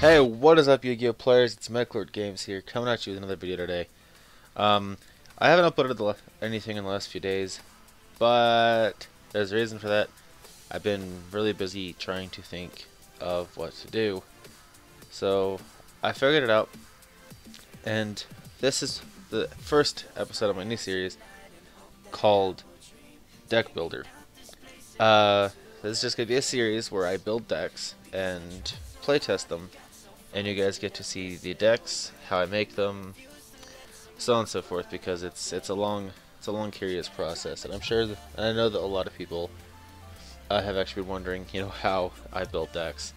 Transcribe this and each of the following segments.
Hey, what is up, Yu-Gi-Oh players? It's MechlordGames here, coming at you with another video today. I haven't uploaded anything in the last few days, but there's a reason for that. I've been really busy trying to think of what to do. So, I figured it out, and this is the first episode of my new series called Deck Builder. This is just going to be a series where I build decks and playtest them, and you guys get to see the decks, how I make them, so on and so forth, because it's a long curious process, and I know that a lot of people have actually been wondering, how I build decks.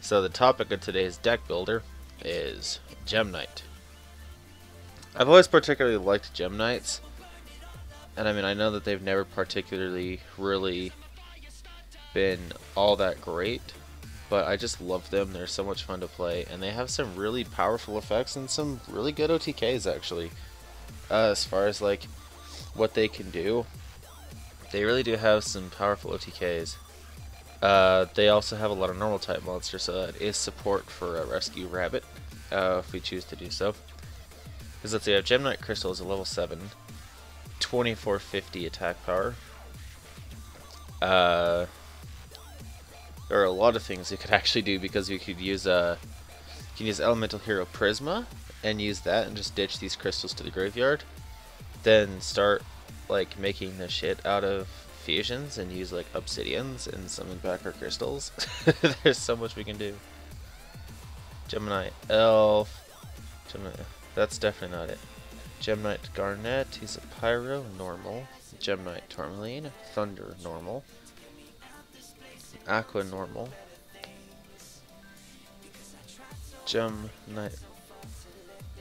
So the topic of today's deck builder is Gem Knight. I've always particularly liked Gem Knights, and I know that they've never particularly really been all that great, but I just love them. They're so much fun to play, and they have some really powerful effects and some really good OTKs actually. As far as like what they can do, they really do have some powerful OTKs. They also have a lot of normal type monsters, so that is support for a Rescue Rabbit if we choose to do so. Because let's see, I have Gem Knight Crystal is a level 7, 2450 attack power. There are a lot of things you could actually do, because you could use Elemental Hero Prisma and use that and just ditch these crystals to the graveyard. Then start like making the shit out of fusions and use like obsidians and summon back our crystals. There's so much we can do. Gemini Elf. That's definitely not it. Gem Knight Garnet, he's a Pyro, normal. Gem Knight Tourmaline, Thunder, normal. Aqua, normal. Gem Knight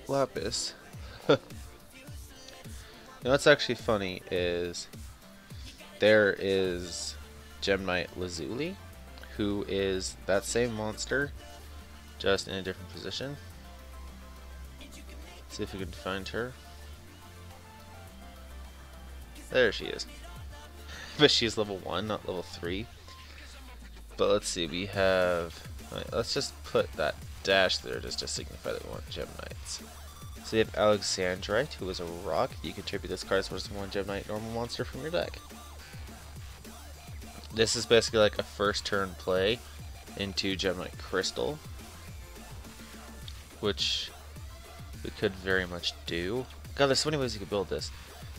Lapis. What's actually funny is there is Gem Knight Lazuli, who is that same monster, just in a different position. See if we can find her. There she is. But she's level 1, not level 3. But let's see, we have... let's just put that dash there just to signify that we want Gem Knights. So you have Alexandrite, who is a rock. You can tribute this card as one Gem Knight normal monster from your deck. This is basically like a first turn play into Gem Knight Crystal, which we could very much do. God, there's so many ways you could build this.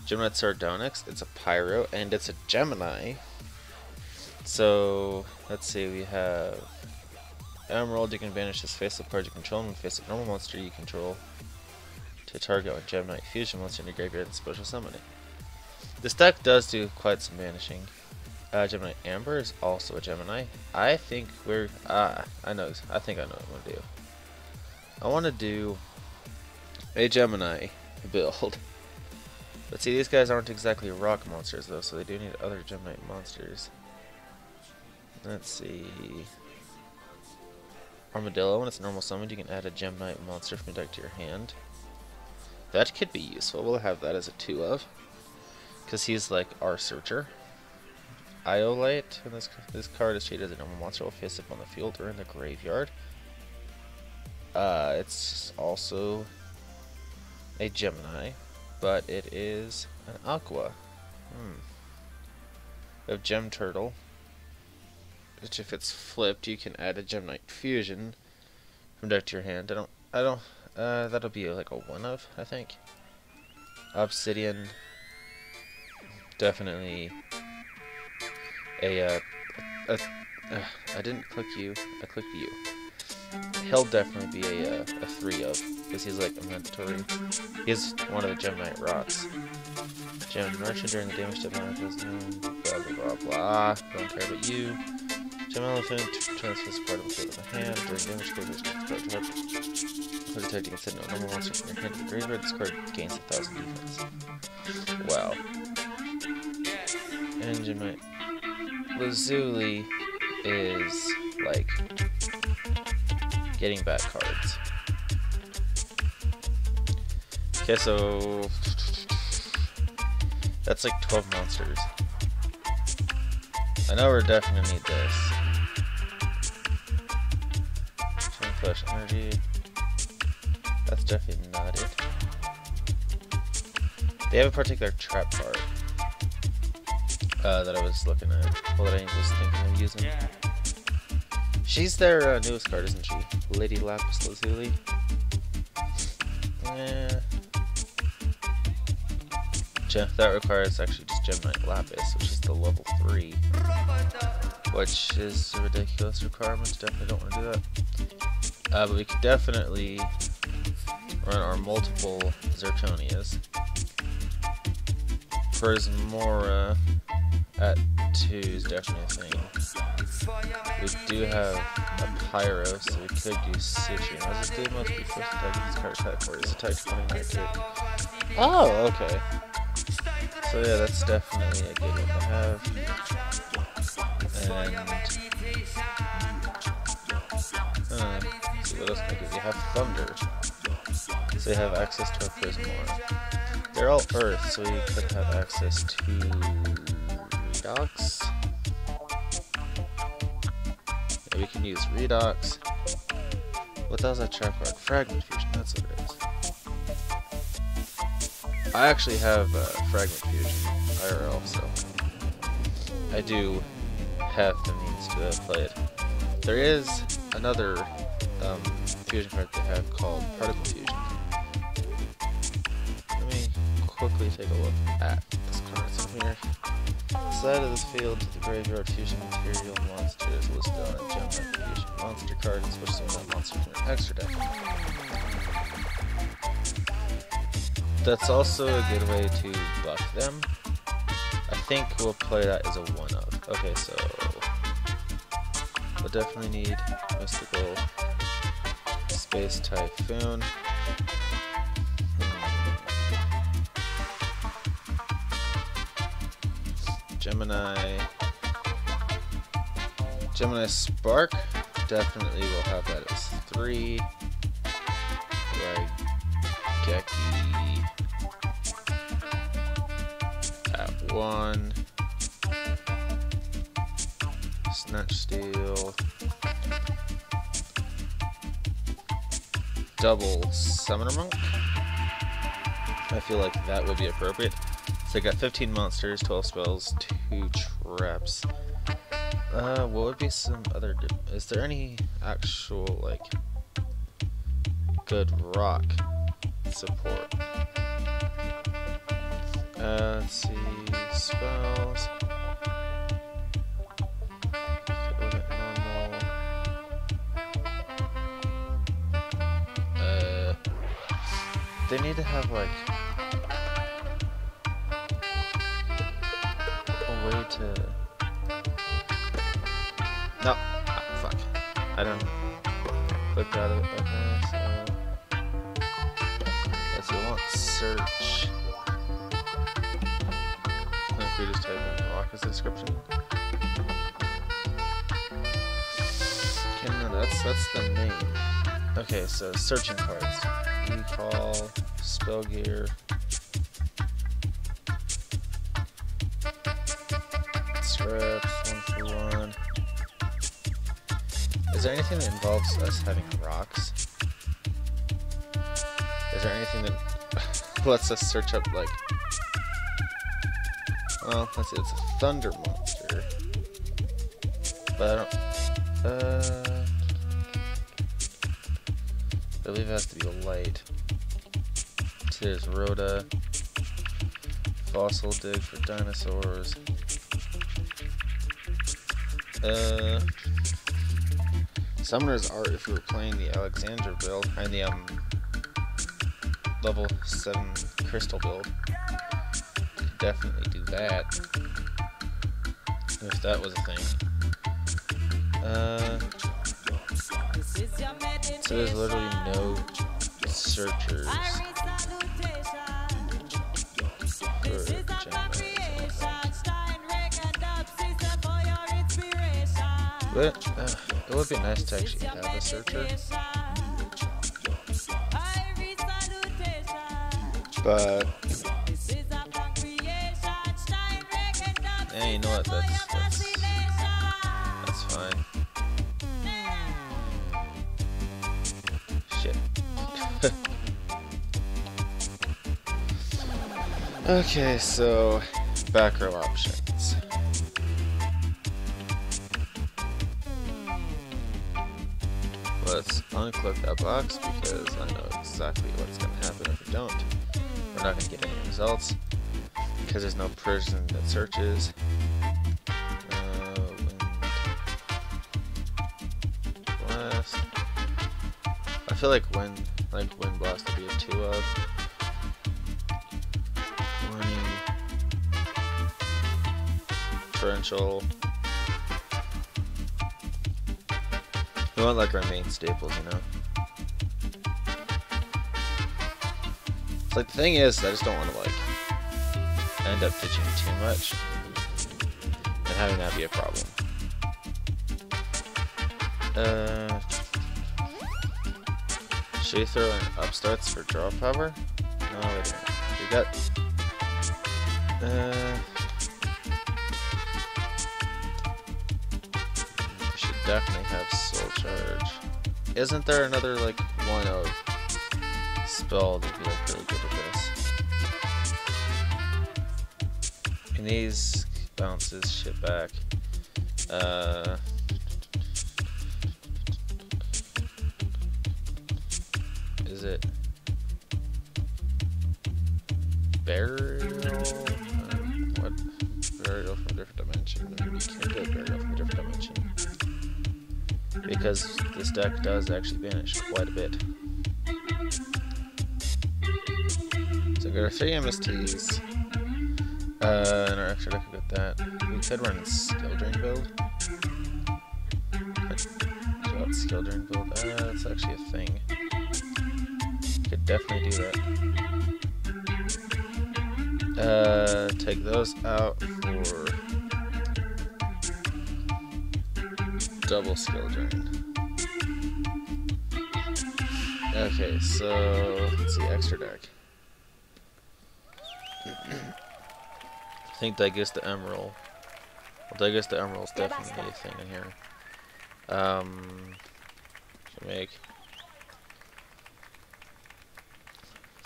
Gem Knight Sardonyx, it's a Pyro, and it's a Gemini. So, let's see, we have Emerald, you can banish this face-up card you control, and face-up normal monster you control to target a Gem Knight fusion monster in your graveyard and special summon it. This deck does do quite some banishing. Gem Knight Amber is also a Gemini. I think we're, I think I know what I want to do. I want to do a Gemini build. But see, these guys aren't exactly rock monsters though, so they do need other Gem Knight monsters. Let's see. Armadillo, when it's normal summoned, you can add a Gem Knight monster from your deck to your hand. That could be useful. We'll have that as a 2 of, because he's like our searcher. Iolite, and this card is treated as a normal monster. Will face up on the field or in the graveyard. It's also a Gemini, but it is an Aqua. We have Gem Turtle, which if it's flipped, you can add a Gem Knight fusion from deck to your hand. That'll be like a 1 of, I think. Obsidian, definitely I didn't click you, I clicked you. He'll definitely be a 3 of, because he's like a mandatory. He's one of the Gem Knight rocks. Gem Merchant during the damage step on blah blah blah blah. Don't care about you. Gem Elephant, transfers part of the field of the hand. During damage, graveyard card to help. Put a tag, you can send a normal monster from your hand to the graveyard. This card gains 1000 defense. Wow. And Gem Knight Lazuli is like getting back cards. Okay, so that's like 12 monsters. I know we're definitely gonna need this. flash energy. That's definitely not it. They have a particular trap part that I was looking at, that I was thinking of using. She's their newest card, isn't she? Lady Lapis Lazuli. Yeah. That requires actually just Gemini Lapis, which is the level 3. Which is a ridiculous requirement, definitely don't want to do that. But we could definitely run our multiple Zirconias. For Zmora at 2 is definitely a thing. We do have a Pyro, so we could use Citrine. As this dude must be first attack with this card attack for his attack 29 too. Oh, okay. So yeah, that's definitely a good one to have. And see what else can I give you? Have Thunder. So you have access to a Prismora. They're all Earth, so you could have access to Redox. Yeah, we can use Redox. What the hell's that trap card? Fragment Fusion, that's what it is. I actually have Fragment Fusion IRL, so I do have the means to play it. There is another fusion card they have called Particle Fusion. Let me quickly take a look at this card. So here, side of this field to the graveyard fusion material monster is listed on a Gemini Fusion monster card and switch some of that monster from your extra deck. That's also a good way to buff them. I think we'll play that as a one-of. Okay, so we'll definitely need Mystical Space Typhoon. Gemini Spark. Definitely will have that as 3. Raigeki at 1. Snatch Steel. Double Summoner Monk. I feel like that would be appropriate. So I got 15 monsters, 12 spells, 2 traps. What would be some other... Is there any actual, like, good rock support? Let's see... Spells... Look at normal... They need to have, like... a way to... No! Ah, fuck. I don't... clicked out of it. Okay, so... Let's see, I want search. If we just type in rock as a description. Okay, no, that's the name. Okay, so searching cards. Recall, spell gear. Scraps, 1 for 1. Is there anything that involves us having rocks? Is there anything that lets us search up, like... Well, let's see, it's a thunder monster. But I believe it has to be a light. So there's Rhoda. Fossil Dig for dinosaurs. Summoner's Art if we were playing the Alexandra build, and the level 7 crystal build. Definitely do that. If that was a thing. So there's literally no searchers for but it would be nice to actually have a searcher. But yeah, you know what? That's fine. Okay, so back row options. Let's unclick that box because I know exactly what's going to happen if we don't. We're not going to get any results because there's no person that searches. Wind blast. I feel like wind blast would be a 2 of. Warning. Torrential. We want like our main staples, you know. It's like the thing is, I just don't want to like end up pitching too much and having that be a problem. Should we throw in upstarts for draw power? No, wait a minute. We got. Should definitely have soul charge. Isn't there another like 1 of spell that'd be like really good at this? And these bounces shit back. Is it burial? What burial from a different dimension? Maybe we can't do burial from a different dimension because this deck does actually banish quite a bit. So we got our 3 MSTs. And our extra deck, we got that. We could run skill drain build. Skill drain build. That's actually a thing. Could definitely do that. Take those out for double skill drain. Okay, so let's see, extra deck. I think Digest the Emerald. Well, Digest the Emerald's definitely a thing in here. Should make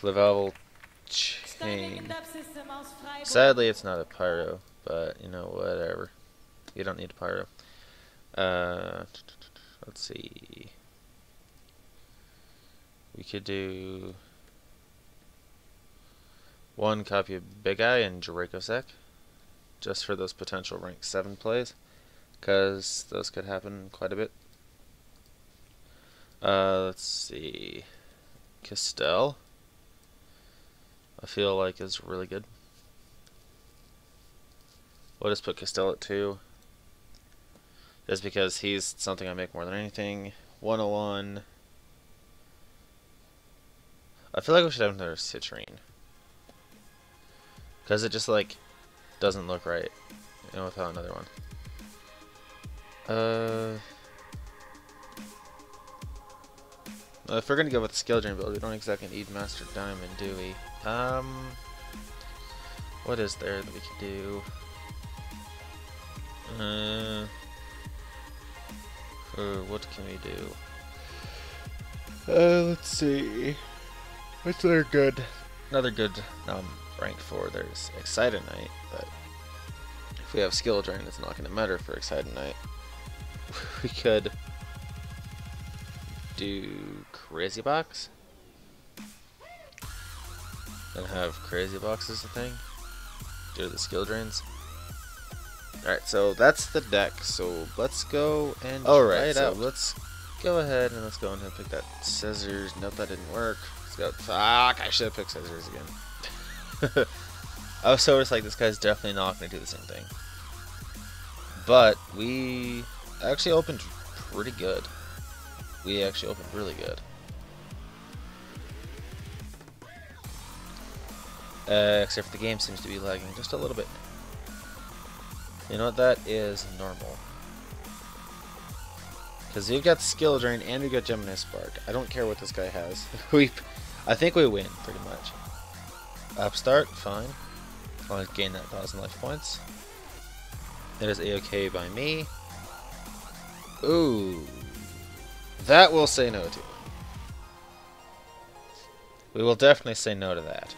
Level chain. Sadly, it's not a pyro, but you know, whatever. You don't need a pyro. Let's see. We could do 1 copy of Big Eye and Dracosec, just for those potential rank 7 plays, because those could happen quite a bit. Let's see. Castell, I feel like is really good. We'll just put Castell at 2. Just because he's something I make more than anything. 101. I feel like we should have another Citrine. Because it just like doesn't look right, you know, without another one. If we're gonna go with the skill drain build, we don't exactly need Master Diamond, do we? What is there that we could do? What can we do? Let's see. What's another good rank 4? There's Excited Knight, but if we have skill drain, it's not going to matter for Excited Knight. We could do Crazy Box and have Crazy Box as a thing. Do the skill drains. Alright, so that's the deck, so let's go and try it out. Let's go ahead and let's go and pick that scissors. Nope, that didn't work. Let's go. Fuck, I should have picked scissors again. I was so just like, this guy's definitely not going to do the same thing. But we actually opened pretty good. We actually opened really good. Except for the game seems to be lagging just a little bit. You know what, that is normal. Because we've got Skill Drain and we've got Gemini Spark. I don't care what this guy has. I think we win, pretty much. Upstart, fine. I'll gain that 1,000 life points. It is A-OK by me. Ooh. That we'll say no to. We will definitely say no to that.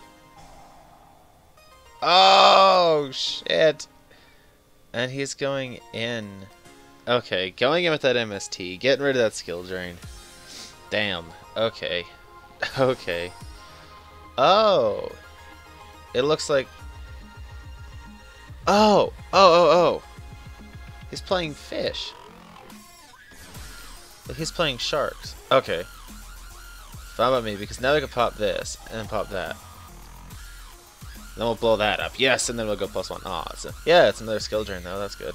Oh, shit. And he's going in. Okay, going in with that MST. Getting rid of that skill drain. Damn. Okay. Okay. Oh. It looks like... Oh. Oh. He's playing fish. He's playing sharks. Okay. Fine about me, because now we can pop this, and then pop that. Then we'll blow that up. Yes, and then we'll go +1. Aw, yeah, it's another skill drain, though. That's good.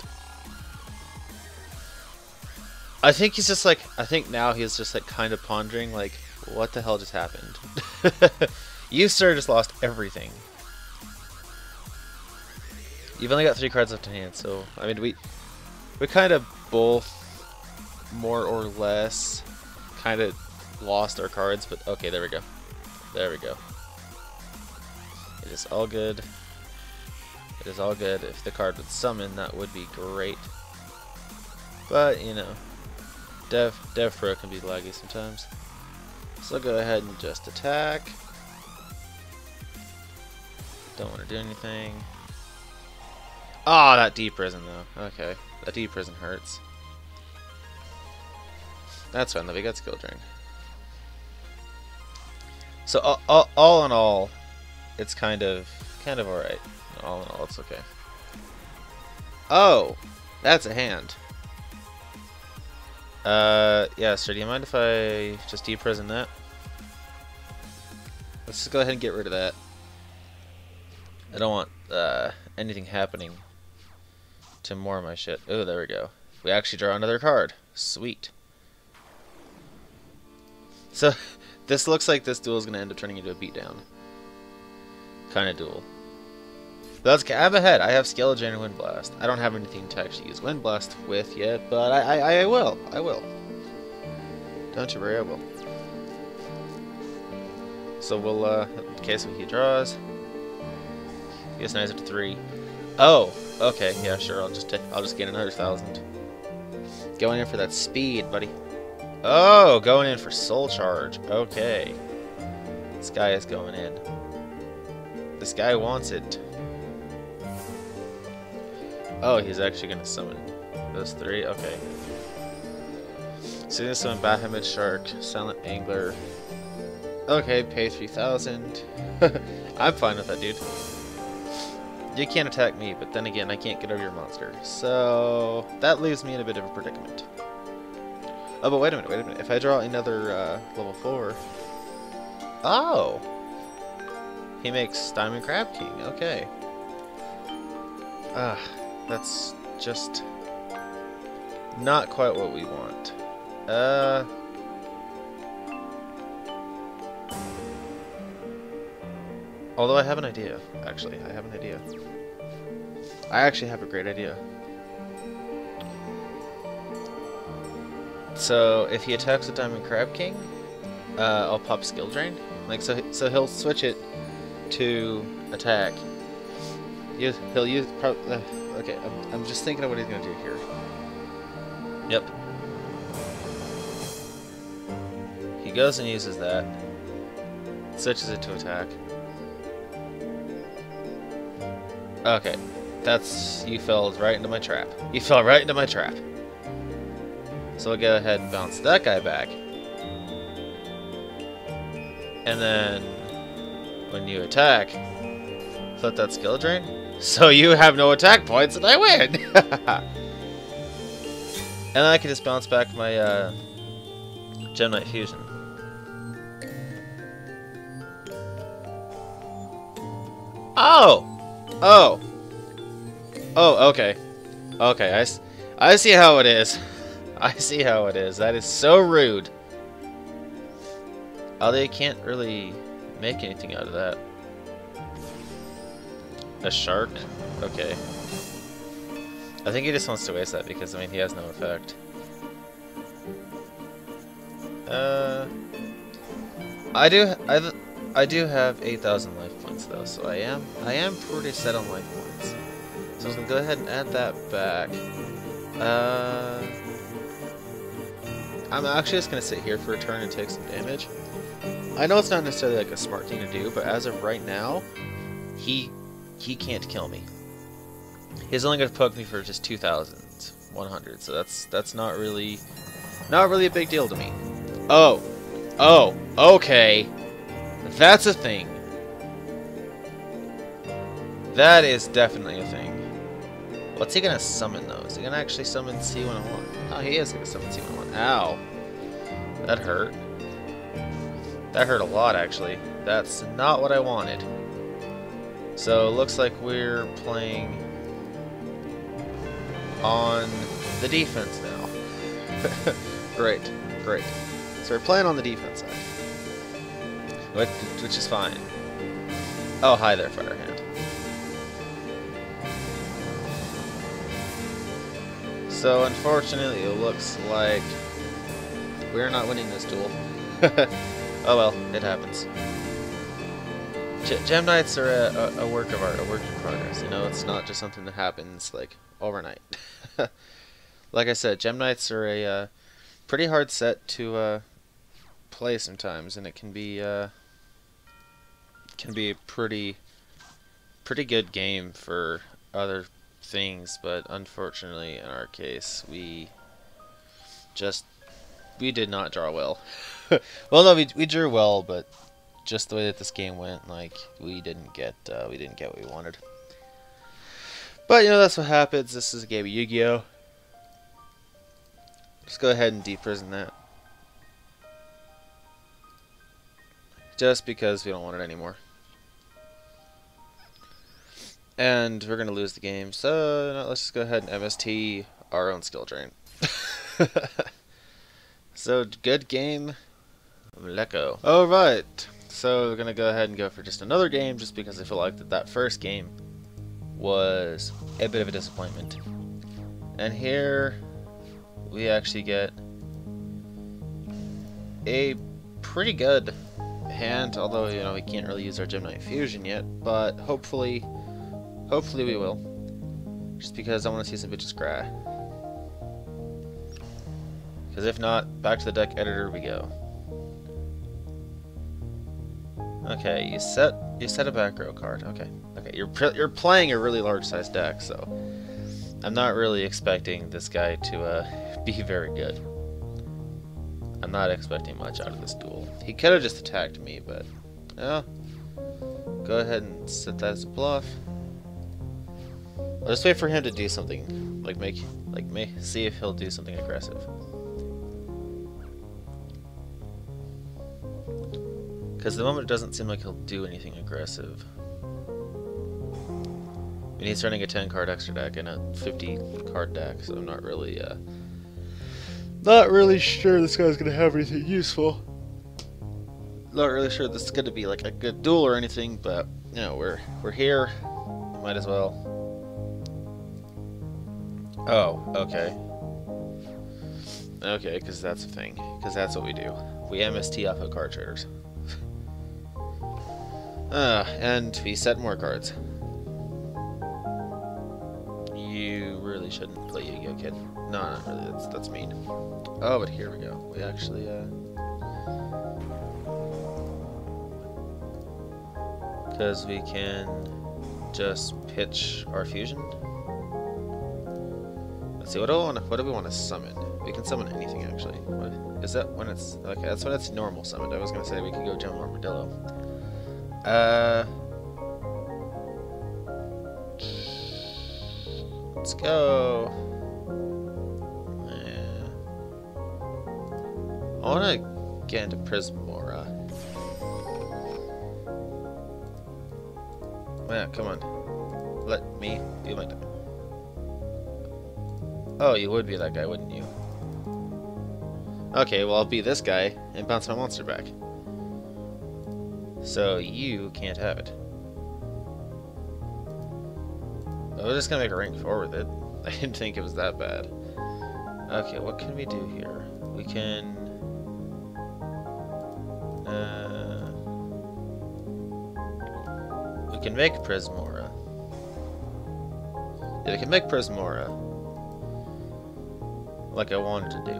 I think he's just like... I think now he's just like kind of pondering, like, what the hell just happened? You, sir, just lost everything. You've only got 3 cards left in hand, so... I mean, we kind of both, more or less, kind of lost our cards, but okay, there we go. There we go. It is all good. It is all good. If the card would summon, that would be great. But, you know, DevPro can be laggy sometimes. So I'll go ahead and just attack. Don't want to do anything. Oh, that deep prison though. Okay, that deep prison hurts. That's fine though, we got skill drain. So all in all, it's kind of alright. All in all, it's okay. Oh, that's a hand. Yeah, sir, do you mind if I just deep prison that? Let's just go ahead and get rid of that. I don't want anything happening to more of my shit. Oh, there we go. We actually draw another card. Sweet. So, this looks like this duel is going to end up turning into a beatdown. Kind of duel. But that's, I'm ahead. I have Skeleton and Wind Blast. I don't have anything to actually use Wind Blast with yet, but I will. I will. Don't you worry, I will. So we'll, in case he draws, he gets nice up to 3. Oh, okay, yeah, sure. I'll just get another 1,000. Going in for that speed, buddy. Oh, going in for Soul Charge. Okay, this guy is going in. This guy wants it. Oh, he's actually gonna summon those 3. Okay. So he's gonna summon Bahamut Shark, Silent Angler. Okay, pay 3,000. I'm fine with that, dude. You can't attack me, but then again, I can't get over your monster. So that leaves me in a bit of a predicament. Oh, but wait a minute. If I draw another level 4... Oh! He makes Diamond Crab King. Okay. That's just not quite what we want. Although I have an idea, actually. I have an idea. I actually have a great idea. So, if he attacks with Diamond Crab King, I'll pop Skill Drain. Like, so he'll switch it to attack. He'll use... okay, I'm just thinking of what he's going to do here. Yep. He goes and uses that. Switches it to attack. Okay. That's... You fell right into my trap. You fell right into my trap. So we'll go ahead and bounce that guy back. And then... when you attack... flip that skill drain. So you have no attack points and I win! And I can just bounce back my Gem Knight Fusion. Oh! Oh! Oh, okay. Okay, I see how it is. I see how it is. That is so rude. Although you can't really make anything out of that. A shark? Okay. I think he just wants to waste that because, I mean, he has no effect. I do have 8,000 life points though, so I am pretty set on life points. So I'm gonna go ahead and add that back. I'm actually just gonna sit here for a turn and take some damage. I know it's not necessarily like a smart thing to do, but as of right now, he he can't kill me. He's only gonna poke me for just 2,100, so that's not really a big deal to me. Oh, okay, that's a thing. That is definitely a thing. What's he gonna summon though? Is he gonna actually summon C101? Oh, he is gonna summon C101. Ow, that hurt. That hurt a lot, actually. That's not what I wanted. So, looks like we're playing on the defense now. Great. So we're playing on the defense side. Which is fine. Oh, hi there, Firehand. So, unfortunately, it looks like we're not winning this duel. Oh well, it happens. Gem Knights are a work of art, a work in progress. You know, it's not just something that happens like overnight. Like I said, Gem Knights are a pretty hard set to play sometimes, and it can be a pretty good game for other things. But unfortunately, in our case, we did not draw well. Well, no, we drew well, but just the way that this game went, like, we didn't get what we wanted. But you know, that's what happens. This is a game of Yu-Gi-Oh. Just go ahead and deprison that, just because we don't want it anymore. And we're gonna lose the game, so no, let's just go ahead and MST our own skill drain. So good game. Let go. Alright, so we're gonna go ahead and go for just another game, just because I feel like that first game was a bit of a disappointment. And here we actually get a pretty good hand, although you know we can't really use our Gem Knight Fusion yet, but hopefully we will. Just because I want to see some bitches cry. Because if not, back to the deck editor we go. Okay, you set a back row card. Okay, you're playing a really large size deck, so I'm not really expecting this guy to be very good. I'm not expecting much out of this duel. He could have just attacked me, but yeah. Go ahead and set that as a bluff. I'll just wait for him to do something, see if he'll do something aggressive. Because at the moment it doesn't seem like he'll do anything aggressive. I mean, he's running a 10 card extra deck and a 50 card deck, so I'm not really sure this guy's gonna have anything useful. Not really sure this is gonna be like a good duel or anything, but you know, we're here. Might as well. Oh, okay. Okay, because that's a thing. Because that's what we do. We MST off of card traders. And we set more cards. You really shouldn't play Yu-Gi-Oh, kid. No, not really. That's mean. Oh, but here we go. We actually, because we can just pitch our fusion. Let's see. What do we want to summon? We can summon anything, actually. What is that when it's okay? That's when it's normal summoned. I was gonna say we could go General Armadillo. Let's go. Yeah. I want to get into Prismora. Yeah, come on. Let me be my... Oh, you would be that guy, wouldn't you? Okay, well, I'll be this guy and bounce my monster back. So you can't have it. We're just gonna make a rank 4 with it. I didn't think it was that bad. Okay, what can we do here? We can... we can make Prismora. Yeah, we can make Prismora. Like I wanted to do.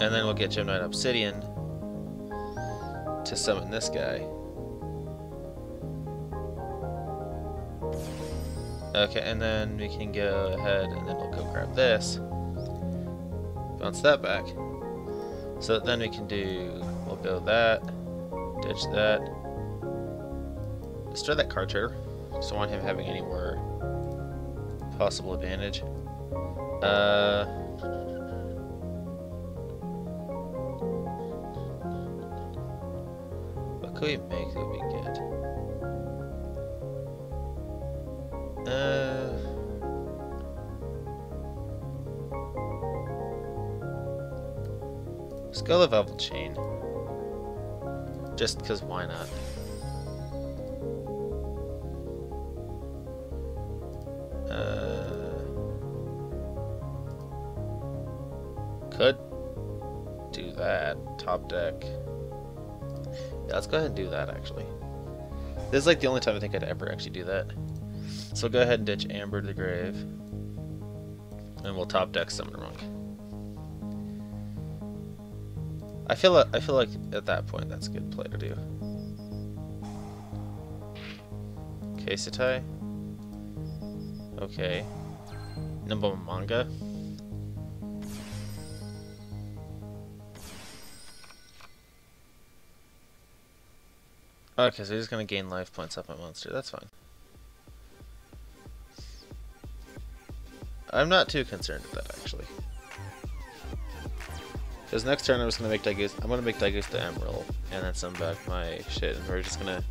And then we'll get Gem Knight Obsidian. to summon this guy. Okay, and then we can go ahead and then we'll go grab this. Bounce that back. So then we can do, we'll go that, ditch that. Destroy that card trader. Just don't want him having any more possible advantage. What could we make that we get? Let's go the Velvet Chain. Just because why not? Could do that. Top deck. Yeah, let's go ahead and do that actually. This is like the only time I think I'd ever actually do that. So go ahead and ditch Amber to the grave. And we'll top deck Summon Monk. I feel like at that point that's a good play to do. Okay, Setai. Okay. Number Manga. Okay, so he's gonna gain life points off my monster. That's fine. I'm not too concerned with that actually. Because next turn I'm just gonna make Dagus. I'm gonna make Dagus the Emerald, and then send back my shit, and we're just gonna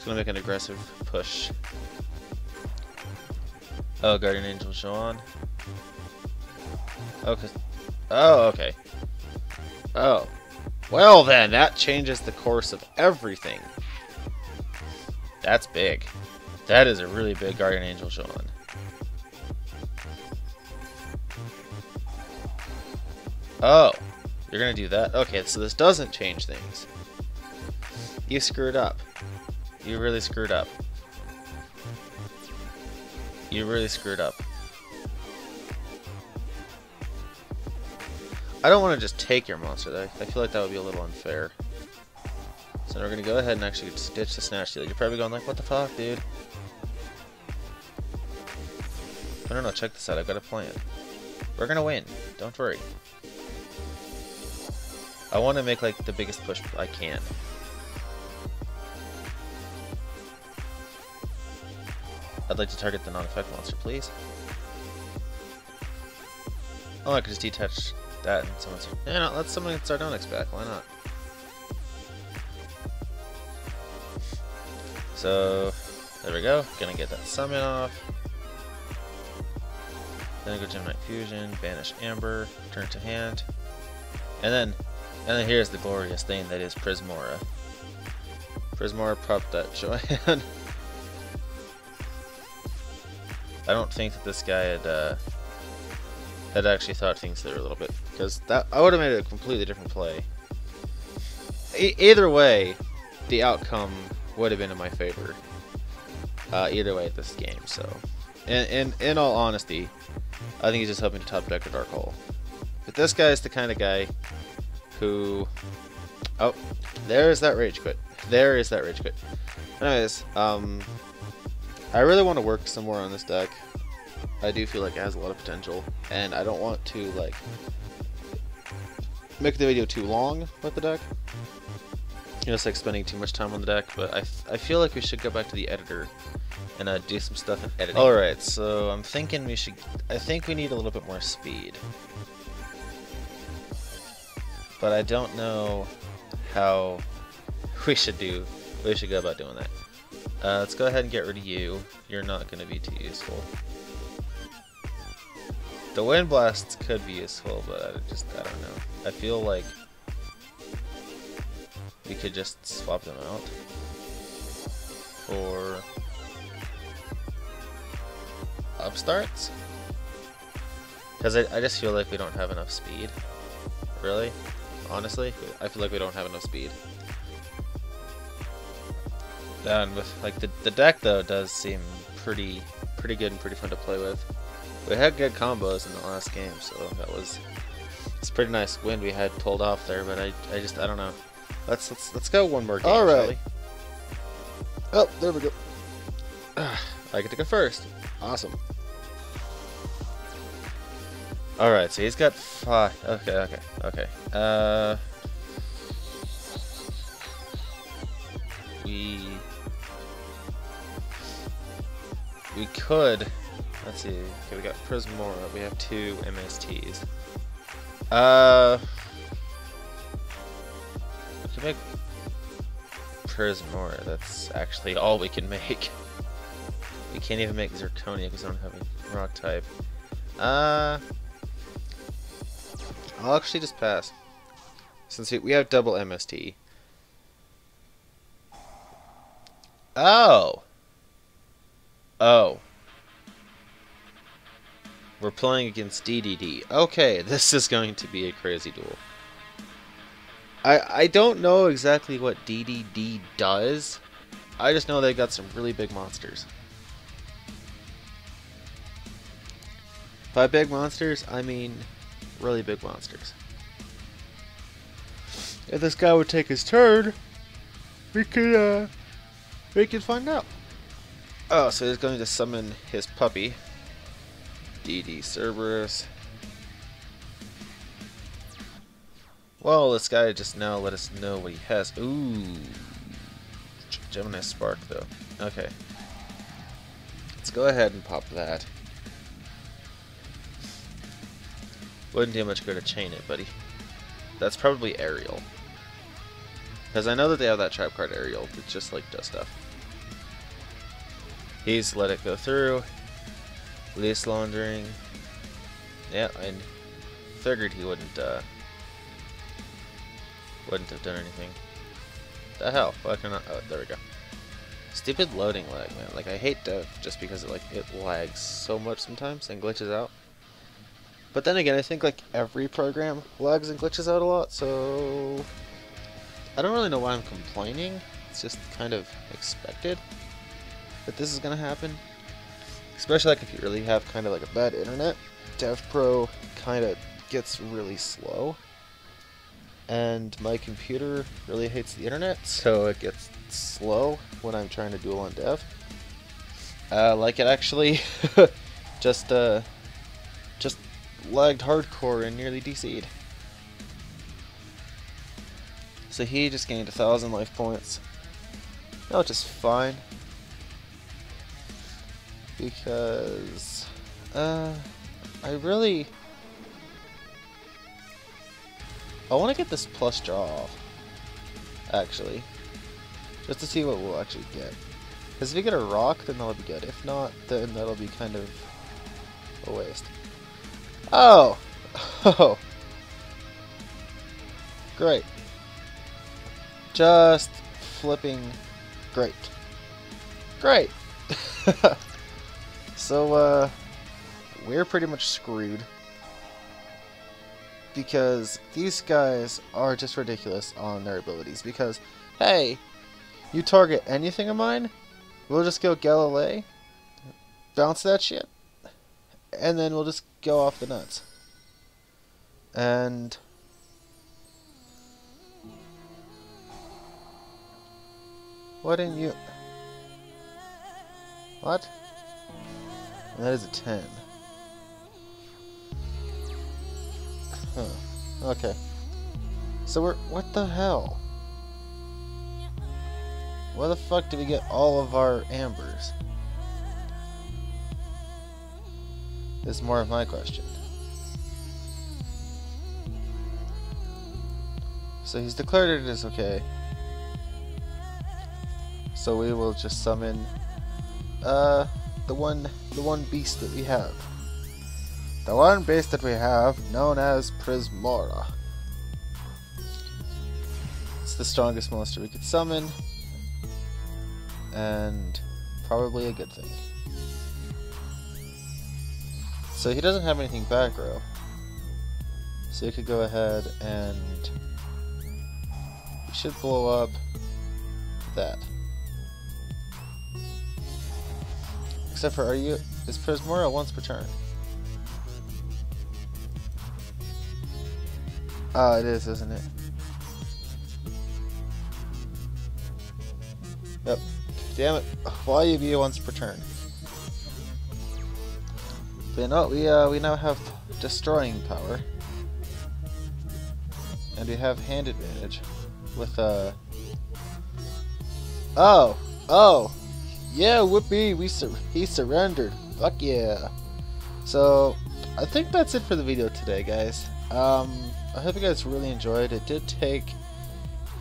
make an aggressive push. Oh, Guardian Angel Joan. Okay. Oh, okay. Oh. Well then, that changes the course of everything. That's big. That is a really big Guardian Angel Joan. Oh. You're gonna do that? Okay, so this doesn't change things. You screwed up. You really screwed up. You really screwed up. I don't want to just take your monster though. I feel like that would be a little unfair. So we're gonna go ahead and actually ditch the Snatch Steal. You're probably going like, what the fuck, dude? But no, check this out. I've got a plan. We're gonna win. Don't worry. I want to make like the biggest push I can. I'd like to target the non-effect monster, please. Oh, I could just detach that and someone's. Yeah, no, let's summon Sardonyx back. Why not? So there we go. Gonna get that summon off. Then go Gemini Fusion, banish Amber, turn to hand, and then here's the glorious thing that is Prismora. Prismora, prop that Joanne. I don't think that this guy had actually thought things through a little bit, because that I would have made a completely different play. Either way, the outcome would have been in my favor. Either way at this game. So, in all honesty, I think he's just hoping to top deck a Dark Hole. But this guy is the kind of guy who... Oh, there's that rage quit. There is that rage quit. Anyways, I really want to work some more on this deck. I do feel like it has a lot of potential, and I don't want to like make the video too long with the deck. You know, it's like spending too much time on the deck, but I feel like we should go back to the editor and do some stuff in editing. Alright, so I'm thinking I think we need a little bit more speed. But I don't know how we should go about doing that. Let's go ahead and get rid of you. You're not going to be too useful. The Wind Blasts could be useful, but I don't know. I feel like we could just swap them out for upstarts. Because I just feel like we don't have enough speed. Really? Honestly, I feel like we don't have enough speed. And with like the deck though does seem pretty good and pretty fun to play with. We had good combos in the last game, so it's pretty nice win we had pulled off there. But I don't know. Let's go one more game, All right. shall we? Oh, there we go. I get to go first. Awesome. Alright, so he's got 5. Okay. We could. Let's see. Okay, we got Prismora. We have 2 MSTs. We can make Prismora. That's actually all we can make. We can't even make Zirconia because I don't have a rock type. I'll actually just pass. Since we have double MST. Oh! We're playing against DDD. Okay, this is going to be a crazy duel. I don't know exactly what DDD does. I just know they got some really big monsters. By big monsters, I mean really big monsters. If this guy would take his turn, we could find out. Oh, so he's going to summon his puppy, DD Cerberus. Well, this guy just now let us know what he has. Ooh, Gemini Spark though. Okay, let's go ahead and pop that. Wouldn't do much good to chain it, buddy. That's probably Aerial. Because I know that they have that trap card Aerial that just like does stuff. He's let it go through. Lease laundering. Yeah, I figured he wouldn't have done anything. The hell? Why can I? Oh, there we go. Stupid loading lag, man. Like I hate Dev just because it lags so much sometimes and glitches out. But then again, I think like every program lags and glitches out a lot, so I don't really know why I'm complaining. It's just kind of expected that this is gonna happen. Especially like if you really have kind of like a bad internet. DevPro kind of gets really slow. And my computer really hates the internet, so it gets slow when I'm trying to duel on Dev. Like it actually just lagged hardcore and nearly DC'd. So he just gained 1,000 life points. Which is fine. Because I want to get this plus draw off, actually, just to see what we'll actually get. Because if we get a rock, then that'll be good. If not, then that'll be kind of a waste. Oh! Oh! Great. Just flipping great. Great! So, we're pretty much screwed. Because these guys are just ridiculous on their abilities. Because, hey, you target anything of mine, we'll just go Galilei, bounce that shit, and then we'll just go off the nuts. And why didn't you? What? That is a 10. Huh. Okay. So we're... What the hell? Where the fuck did we get all of our ambers? Is more of my question. So he's declared it is okay. So we will just summon the one beast that we have. The one beast that we have, known as Prismora. It's the strongest monster we could summon, and probably a good thing. So he doesn't have anything back row, so he could go ahead and he should blow up that. Except for, is Prismora once per turn? Oh, it is, isn't it? Yep. Damn it. Why UV once per turn? But you know what? We now have destroying power. And we have hand advantage. With Oh! Yeah, whoopee! He surrendered. Fuck yeah! So, I think that's it for the video today, guys. I hope you guys really enjoyed. It did take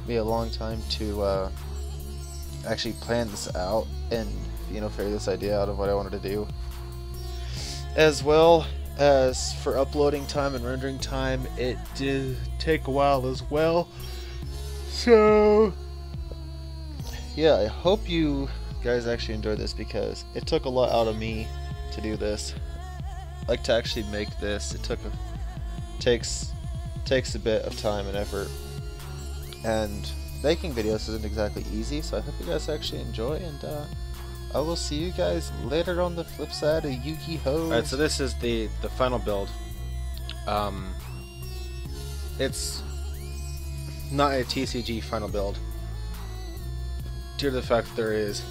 me a long time to actually plan this out and, you know, figure this idea out of what I wanted to do. As well as for uploading time and rendering time, it did take a while as well. So, yeah, I hope you guys actually enjoyed this because it took a lot out of me to do this. Like, to actually make this, it takes a bit of time and effort, and making videos isn't exactly easy. So I hope you guys actually enjoy, and I will see you guys later on the flip side of Yu-Gi-Oh! Alright, so this is the final build. It's not a TCG final build due to the fact that there is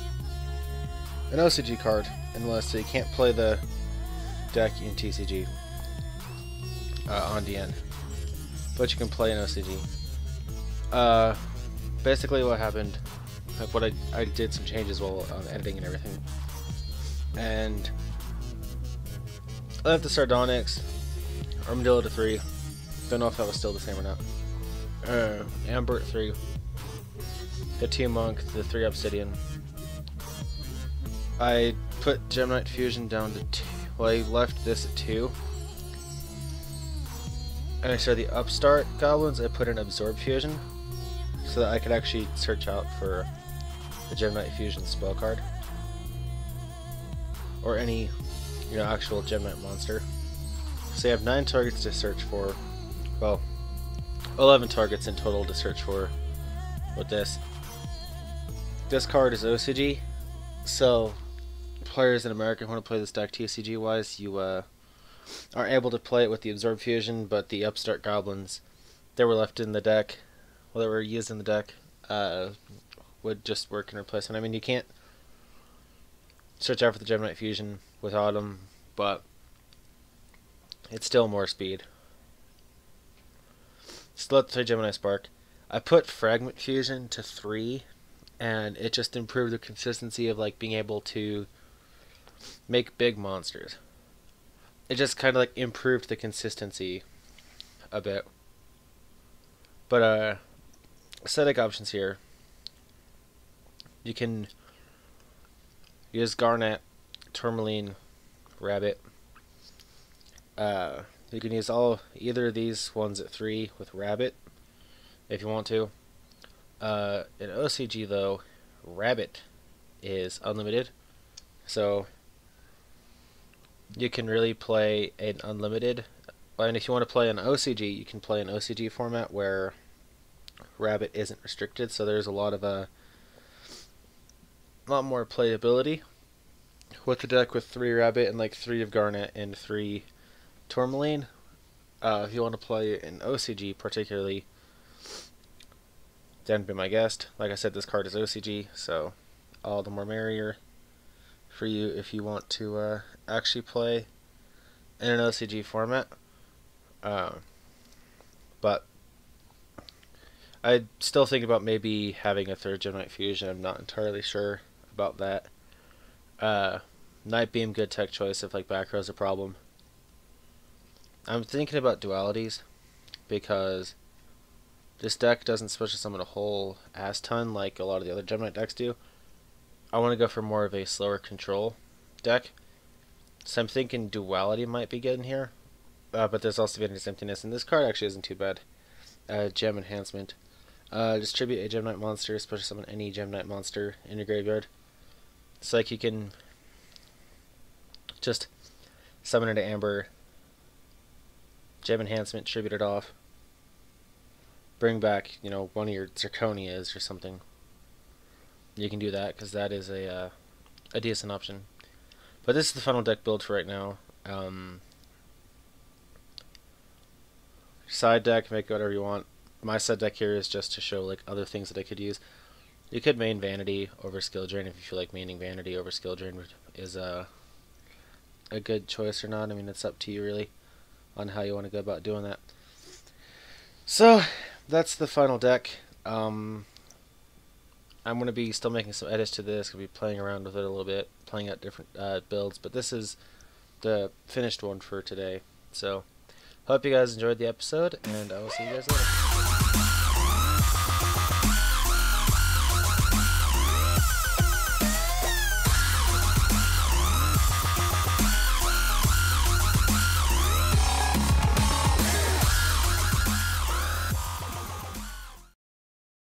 an OCG card in the list, so you can't play the deck in TCG on DN, but you can play an OCG. Basically what happened, like I did some changes while editing and everything, and I left the Sardonyx, Armadillo to 3, don't know if that was still the same or not, Amber at 3, the 2 Monk, the 3 Obsidian. I put Gemini Fusion down to 2. Well, I left this at 2. And I started the Upstart Goblins. I put in Absorb Fusion so that I could actually search out for the Gemini Fusion spell card. Or any, you know, actual Gemini monster. So you have 9 targets to search for. Well, 11 targets in total to search for with this. This card is OCG, so players in America who want to play this deck TCG wise, you are able to play it with the Absorb Fusion, but the Upstart Goblins that were left in the deck, well, that were used in the deck, would just work in replacement. I mean, you can't search out for the Gemini Fusion without them, but it's still more speed. Still have to play Gemini Spark. I put Fragment Fusion to 3, and it just improved the consistency of like being able to make big monsters. It just kind of like improved the consistency a bit. But aesthetic options here. You can use Garnet, Tourmaline, Rabbit. You can use either of these ones at 3 with Rabbit if you want to. In OCG though, Rabbit is unlimited, so you can really play an unlimited. And if you want to play an OCG, you can play an OCG format where Rabbit isn't restricted. So there's a lot more playability with the deck with 3 Rabbit and like 3 of Garnet and 3 Tourmaline. If you want to play an OCG particularly, then be my guest. Like I said, this card is OCG, so all the more merrier for you if you want to actually play in an OCG format. But I still think about maybe having a 3rd Gemini Fusion. I'm not entirely sure about that. Night Beam, good tech choice if like back row's a problem. I'm thinking about dualities because this deck doesn't special summon a whole ass ton like a lot of the other Gemini decks do. I want to go for more of a slower control deck. So I'm thinking duality might be good in here. But there's also Vanity Emptiness, and this card actually isn't too bad. Gem Enhancement. Distribute a Gemini monster, special summon any Gemini monster in your graveyard. It's like you can just summon into Amber, Gem Enhancement, tribute it off, bring back, you know, one of your Zirconias or something. You can do that because that is a decent option. But this is the final deck build for right now. Side deck, make it whatever you want. My side deck here is just to show like other things that I could use. You could main Vanity over Skill Drain if you feel like maining Vanity over Skill Drain is a good choice or not. I mean, it's up to you really on how you want to go about doing that. So that's the final deck. I'm going to be still making some edits to this. Going to be playing around with it a little bit, playing out different builds, but this is the finished one for today. So hope you guys enjoyed the episode, and I will see you guys later.